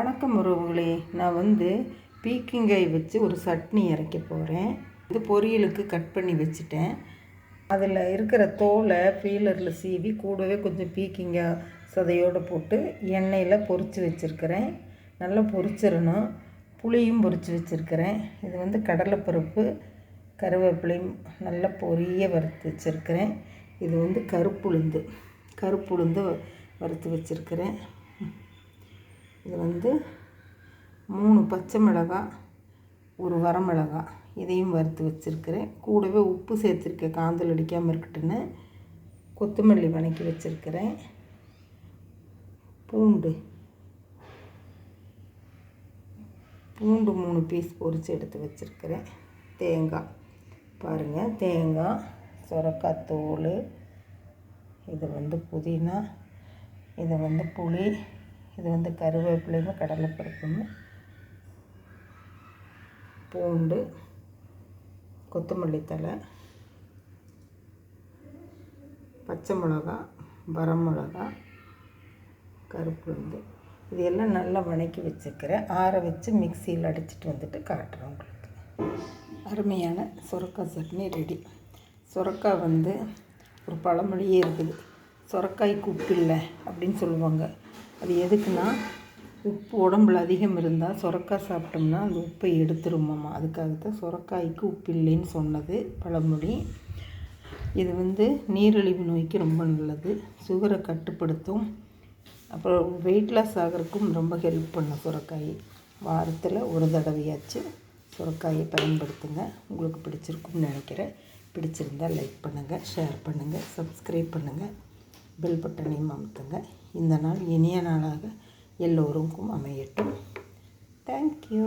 வணக்கம் உறவுகளே, நான் பீக்கங்காய் வச்சு ஒரு சட்னி அரைக்க போகிறேன். இது பொரியலுக்கு கட் பண்ணி வச்சுட்டேன். அதில் இருக்கிற தோலை பீலரில் சீவி கூடவே கொஞ்சம் பீக்கங்காய் சதையோடு போட்டு எண்ணெயில் பொரித்து வச்சுருக்கிறேன். நல்லா பொரிச்சிடணும். புளியும் பொரித்து வச்சுருக்கிறேன். இது கடலைப்பருப்பு, கருவேப்பிலையும் நல்லா பொரிய வறுத்து வச்சுருக்கிறேன். இது கருப்புளுந்து வறுத்து வச்சுருக்கிறேன். இது 3 பச்சை மிளகாய், ஒரு வரமிளகாய் இதையும் வறுத்து வச்சுருக்கிறேன். கூடவே உப்பு சேர்த்துருக்கேன் காந்தல் அடிக்காமல் இருக்கட்டுன்னு. கொத்தமல்லி வதக்கி வச்சுருக்கிறேன். பூண்டு 3 பீஸ் பொரித்து எடுத்து வச்சுருக்கிறேன். தேங்காய் பாருங்கள், தேங்காய், சுரக்காய் தோல், இது புதினா, இது புளி, இது கருவேப்பிலையும் கடலைப்பருப்பும், பூண்டு, கொத்தமல்லி தழை, பச்சை மிளகா, வரமிளகா, கருப்புளுந்து இது எல்லாம் நல்லா வதக்கி வச்சுருக்கிறேன். ஆற வச்சு மிக்சியில் அடிச்சுட்டு காட்டுறேன் உங்களுக்கு. அருமையான சுரக்காய் சட்னி ரெடி. சுரக்காய் ஒரு பழமொழியே இருக்குது, சுரக்காய்க்கு உப்பு இல்லை அப்படின்னு சொல்லுவாங்க. அது எதுக்குன்னா, உப்பு உடம்புல அதிகம் இருந்தால் சுரக்காய் சாப்பிட்டோம்னா அந்த உப்பை எடுத்துருமாம்மா. அதுக்காகத்தான் சுரக்காய்க்கு உப்பு இல்லைன்னு சொன்னது பழமொழி. இது நீரிழிவு நோய்க்கு ரொம்ப நல்லது, சுகரை கட்டுப்படுத்தும், அப்புறம் வெயிட் லாஸ் ஆகிறதுக்கும் ரொம்ப ஹெல்ப் பண்ணும் சுரக்காய். வாரத்தில் ஒரு தடவையாச்சும் சுரக்காயை பயன்படுத்துங்க. உங்களுக்கு பிடிச்சிருக்கும்னு நினைக்கிறேன். பிடிச்சிருந்தால் லைக் பண்ணுங்கள், ஷேர் பண்ணுங்கள், சப்ஸ்கிரைப் பண்ணுங்கள், பெல் பட்டனையும் அமுத்துங்க. இந்த நாள் இனிய நாளாக எல்லோருக்கும் அமையட்டும். தேங்க்யூ.